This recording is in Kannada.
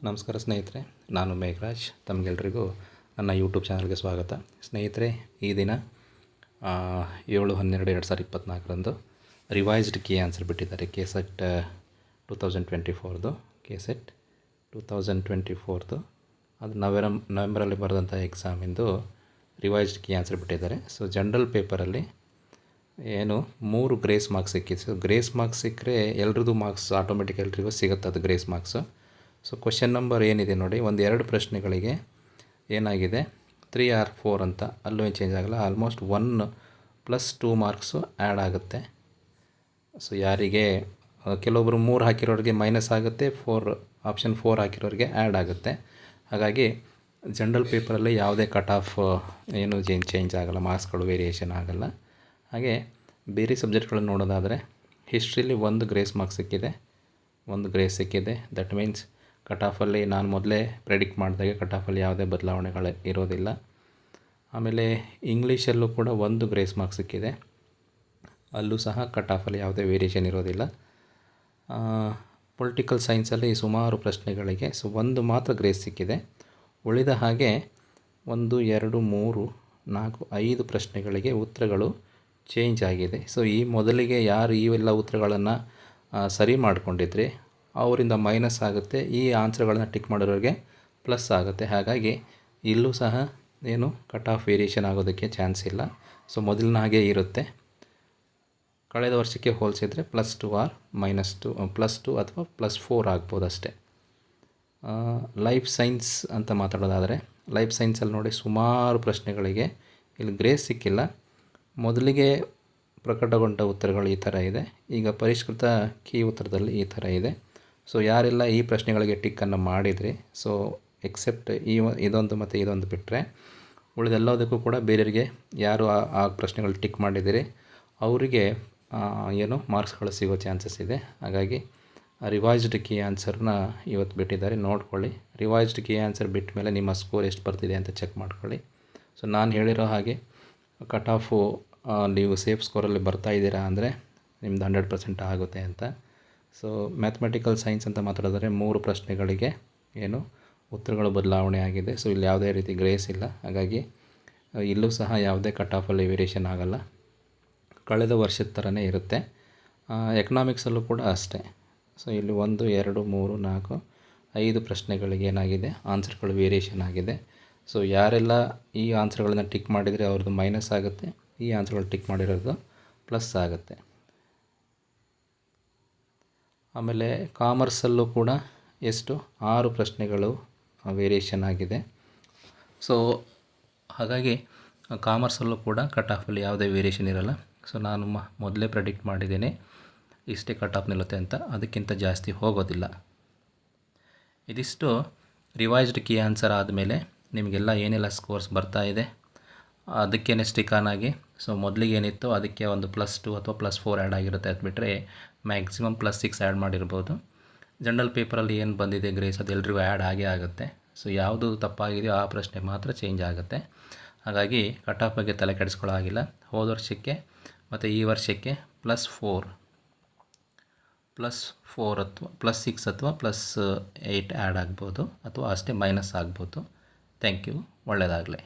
ನಮಸ್ಕಾರ ಸ್ನೇಹಿತರೆ, ನಾನು ಮೇಘರಾಜ್. ತಮಗೆಲ್ಲರಿಗೂ ನನ್ನ ಯೂಟ್ಯೂಬ್ ಚಾನಲ್ಗೆ ಸ್ವಾಗತ. ಸ್ನೇಹಿತರೆ, ಈ ದಿನ 7/12/2024 ರಿವೈಸ್ಡ್ ಕೀ ಆನ್ಸರ್ ಬಿಟ್ಟಿದ್ದಾರೆ. KSET 2024 KSET 2024 ಅದು ನವೆಂಬರಲ್ಲಿ ಬರೆದಂಥ ಎಕ್ಸಾಮಿಂದು ರಿವೈಸ್ಡ್ ಕೀ ಆನ್ಸರ್ ಬಿಟ್ಟಿದ್ದಾರೆ. ಸೊ ಜನರಲ್ ಪೇಪರಲ್ಲಿ ಏನು 3 ಗ್ರೇಸ್ ಮಾರ್ಕ್ಸ್ ಸಿಕ್ಕಿದೆ. ಸೊ ಗ್ರೇಸ್ ಮಾರ್ಕ್ಸ್ ಸಿಕ್ಕರೆ ಎಲ್ರದ್ದು ಮಾರ್ಕ್ಸ್ ಆಟೋಮೆಟಿಕ್ ಎಲ್ರಿಗೂ ಸಿಗುತ್ತೆ, ಅದು grace marks. So question number ಏನಿದೆ ನೋಡಿ, ಒಂದು 2 ಪ್ರಶ್ನೆಗಳಿಗೆ ಏನಾಗಿದೆ 3 or 4 ಅಂತ, ಅಲ್ಲೂ ಏನು ಚೇಂಜ್ ಆಗಲ್ಲ. ಆಲ್ಮೋಸ್ಟ್ 1+2 ಮಾರ್ಕ್ಸು ಆ್ಯಡ್ ಆಗುತ್ತೆ. ಸೊ ಯಾರಿಗೆ ಕೆಲವೊಬ್ಬರು 3 ಹಾಕಿರೋರಿಗೆ ಮೈನಸ್ ಆಗುತ್ತೆ, ಆಪ್ಷನ್ 4 ಹಾಕಿರೋರಿಗೆ ಆ್ಯಡ್ ಆಗುತ್ತೆ. ಹಾಗಾಗಿ ಜನರಲ್ ಪೇಪರಲ್ಲಿ ಯಾವುದೇ ಕಟ್ ಆಫ್ ಏನು ಚೇಂಜ್ ಆಗಲ್ಲ, ಮಾರ್ಕ್ಸ್ಗಳು ವೇರಿಯೇಷನ್ ಆಗಲ್ಲ. ಹಾಗೆ ಬೇರೆ ಸಬ್ಜೆಕ್ಟ್ಗಳನ್ನು ನೋಡೋದಾದರೆ ಹಿಸ್ಟ್ರಿಲಿ 1 ಗ್ರೇಸ್ ಮಾರ್ಕ್ಸ್ ಸಿಕ್ಕಿದೆ, 1 ಗ್ರೇಸ್ ಸಿಕ್ಕಿದೆ. ದಟ್ ಮೀನ್ಸ್ ಕಟ್ ಆಫಲ್ಲಿ ನಾನು ಮೊದಲೇ ಪ್ರೆಡಿಕ್ಟ್ ಮಾಡಿದಾಗೆ ಕಟ್ ಆಫಲ್ಲಿ ಯಾವುದೇ ಬದಲಾವಣೆಗಳು ಇರೋದಿಲ್ಲ. ಆಮೇಲೆ ಇಂಗ್ಲೀಷಲ್ಲೂ ಕೂಡ 1 ಗ್ರೇಸ್ ಮಾರ್ಕ್ಸ್ ಸಿಕ್ಕಿದೆ, ಅಲ್ಲೂ ಸಹ ಕಟ್ ಆಫಲ್ಲಿ ಯಾವುದೇ ವೇರಿಯೇಷನ್ ಇರೋದಿಲ್ಲ. ಪೊಲಿಟಿಕಲ್ ಸೈನ್ಸಲ್ಲಿ ಸುಮಾರು ಪ್ರಶ್ನೆಗಳಿಗೆ 1 ಮಾತ್ರ ಗ್ರೇಸ್ ಸಿಕ್ಕಿದೆ. ಉಳಿದ ಹಾಗೆ 1, 2, 3, 4, 5 ಪ್ರಶ್ನೆಗಳಿಗೆ ಉತ್ತರಗಳು ಚೇಂಜ್ ಆಗಿದೆ. ಸೊ ಈ ಮೊದಲಿಗೆ ಯಾರು ಇವೆಲ್ಲ ಉತ್ತರಗಳನ್ನು ಸರಿ ಮಾಡಿಕೊಂಡಿದ್ರೆ ಅವರಿಂದ ಮೈನಸ್ ಆಗುತ್ತೆ, ಈ ಆನ್ಸರ್ಗಳನ್ನು ಟಿಕ್ ಮಾಡೋರಿಗೆ ಪ್ಲಸ್ ಆಗುತ್ತೆ. ಹಾಗಾಗಿ ಇಲ್ಲೂ ಸಹ ಏನು ಕಟ್ ಆಫ್ ವೇರಿಯೇಷನ್ ಆಗೋದಕ್ಕೆ ಚಾನ್ಸ್ ಇಲ್ಲ. ಸೊ ಮೊದಲಿನ ಹಾಗೆ ಇರುತ್ತೆ. ಕಳೆದ ವರ್ಷಕ್ಕೆ ಹೋಲಿಸಿದರೆ +2 or -2 ಅಥವಾ +4 ಆಗ್ಬೋದು ಅಷ್ಟೇ. ಲೈಫ್ ಸೈನ್ಸ್ ಅಂತ ಮಾತಾಡೋದಾದರೆ, ಲೈಫ್ ಸೈನ್ಸಲ್ಲಿ ನೋಡಿ ಸುಮಾರು ಪ್ರಶ್ನೆಗಳಿಗೆ ಇಲ್ಲಿ ಗ್ರೇಸ್ ಸಿಕ್ಕಿಲ್ಲ. ಮೊದಲಿಗೆ ಪ್ರಕಟಗೊಂಡ ಉತ್ತರಗಳು ಈ ಥರ ಇದೆ, ಈಗ ಪರಿಷ್ಕೃತ ಕೀ ಉತ್ತರದಲ್ಲಿ ಈ ಥರ ಇದೆ. ಸೊ ಯಾರೆಲ್ಲ ಈ ಪ್ರಶ್ನೆಗಳಿಗೆ ಟಿಕ್ಕನ್ನು ಮಾಡಿದ್ರಿ, ಸೊ ಎಕ್ಸೆಪ್ಟ್ ಇದೊಂದು ಮತ್ತು ಇದೊಂದು ಬಿಟ್ಟರೆ ಉಳಿದೆಲ್ಲದಕ್ಕೂ ಕೂಡ ಬೇರೆಯವರಿಗೆ ಯಾರು ಆ ಪ್ರಶ್ನೆಗಳು ಟಿಕ್ ಮಾಡಿದ್ದೀರಿ ಅವರಿಗೆ ಏನು ಮಾರ್ಕ್ಸ್ಗಳು ಸಿಗೋ ಚಾನ್ಸಸ್ ಇದೆ. ಹಾಗಾಗಿ ರಿವೈಸ್ಡ್ ಕೀ ಆನ್ಸರ್ನ ಇವತ್ತು ಬಿಟ್ಟಿದ್ದಾರೆ, ನೋಡ್ಕೊಳ್ಳಿ. ರಿವೈಸ್ಡ್ ಕೀ ಆನ್ಸರ್ ಬಿಟ್ಟ ಮೇಲೆ ನಿಮ್ಮ ಸ್ಕೋರ್ ಎಷ್ಟು ಬರ್ತಿದೆ ಅಂತ ಚೆಕ್ ಮಾಡ್ಕೊಳ್ಳಿ. ಸೊ ನಾನು ಹೇಳಿರೋ ಹಾಗೆ ಕಟ್ ಆಫು ನೀವು ಸೇಫ್ ಸ್ಕೋರಲ್ಲಿ ಬರ್ತಾ ಇದ್ದೀರಾ ಅಂದರೆ ನಿಮ್ಮದು 100% ಆಗುತ್ತೆ ಅಂತ. ಸೊ ಮ್ಯಾಥಮೆಟಿಕಲ್ ಸೈನ್ಸ್ ಅಂತ ಮಾತಾಡಿದರೆ 3 ಪ್ರಶ್ನೆಗಳಿಗೆ ಏನು ಉತ್ತರಗಳು ಬದಲಾವಣೆ ಆಗಿದೆ. ಸೊ ಇಲ್ಲಿ ಯಾವುದೇ ರೀತಿ ಗ್ರೇಸ್ ಇಲ್ಲ, ಹಾಗಾಗಿ ಇಲ್ಲೂ ಸಹ ಯಾವುದೇ ಕಟ್ ಆಫಲ್ಲಿ ವೇರಿಯೇಷನ್ ಆಗಲ್ಲ, ಕಳೆದ ವರ್ಷದ ಥರನೇ ಇರುತ್ತೆ. ಎಕನಾಮಿಕ್ಸಲ್ಲೂ ಕೂಡ ಅಷ್ಟೇ. ಸೊ ಇಲ್ಲಿ 1, 2, 3, 4, 5 ಪ್ರಶ್ನೆಗಳಿಗೆ ಏನಾಗಿದೆ ಆನ್ಸರ್ಗಳು ವೇರಿಯೇಷನ್ ಆಗಿದೆ. ಸೊ ಯಾರೆಲ್ಲ ಈ ಆನ್ಸರ್ಗಳನ್ನು ಟಿಕ್ ಮಾಡಿದರೆ ಅವ್ರದ್ದು ಮೈನಸ್ ಆಗುತ್ತೆ, ಈ ಆನ್ಸರ್ಗಳು ಟಿಕ್ ಮಾಡಿರೋದು ಪ್ಲಸ್ ಆಗುತ್ತೆ. ಆಮೇಲೆ ಕಾಮರ್ಸಲ್ಲೂ ಕೂಡ 6 ಪ್ರಶ್ನೆಗಳು ವೇರಿಯೇಷನ್ ಆಗಿದೆ. ಸೊ ಹಾಗಾಗಿ ಕಾಮರ್ಸಲ್ಲೂ ಕೂಡ ಕಟ್ ಆಫಲ್ಲಿ ಯಾವುದೇ ವೇರಿಯೇಷನ್ ಇರಲ್ಲ. ಸೊ ನಾನು ಮೊದಲೇ ಪ್ರೆಡಿಕ್ಟ್ ಮಾಡಿದ್ದೀನಿ ಇಷ್ಟೇ ಕಟ್ ಆಫ್ ನಿಲ್ಲುತ್ತೆ ಅಂತ, ಅದಕ್ಕಿಂತ ಜಾಸ್ತಿ ಹೋಗೋದಿಲ್ಲ. ಇದಿಷ್ಟು ರಿವೈಸ್ಡ್ ಕೀ ಆನ್ಸರ್ ಆದಮೇಲೆ ನಿಮಗೆಲ್ಲ ಏನೆಲ್ಲ ಸ್ಕೋರ್ಸ್ ಬರ್ತಾ ಇದೆ ಅದಕ್ಕೇ ಸ್ಟಿಕ್ ಆನ್ ಆಗಿ. ಸೊ ಮೊದಲಿಗೆ ಏನಿತ್ತು ಅದಕ್ಕೆ ಒಂದು +2 ಅಥವಾ +4 ಆ್ಯಡ್ ಆಗಿರುತ್ತೆ, ಅದು ಬಿಟ್ಟರೆ ಮ್ಯಾಕ್ಸಿಮಮ್ +6 ಆ್ಯಡ್ ಮಾಡಿರ್ಬೋದು. ಜನರಲ್ ಪೇಪರಲ್ಲಿ ಏನು ಬಂದಿದೆ ಗ್ರೇಸ್ ಅದು ಎಲ್ರಿಗೂ ಆ್ಯಡ್ ಆಗೇ ಆಗುತ್ತೆ. ಸೊ ಯಾವುದು ತಪ್ಪಾಗಿದೆಯೋ ಆ ಪ್ರಶ್ನೆ ಮಾತ್ರ ಚೇಂಜ್ ಆಗುತ್ತೆ. ಹಾಗಾಗಿ ಕಟ್ ಆಫ್ ಬಗ್ಗೆ ತಲೆ ಕೆಡಿಸ್ಕೊಳ್ಳೋ ಆಗಿಲ್ಲ. ಹೋದ ವರ್ಷಕ್ಕೆ ಮತ್ತು ಈ ವರ್ಷಕ್ಕೆ +4 ಅಥವಾ +6 ಅಥವಾ +8 ಆ್ಯಡ್ ಆಗ್ಬೋದು, ಅಥವಾ ಅಷ್ಟೇ ಮೈನಸ್ ಆಗ್ಬೋದು. ಥ್ಯಾಂಕ್ ಯು, ಒಳ್ಳೆಯದಾಗಲಿ.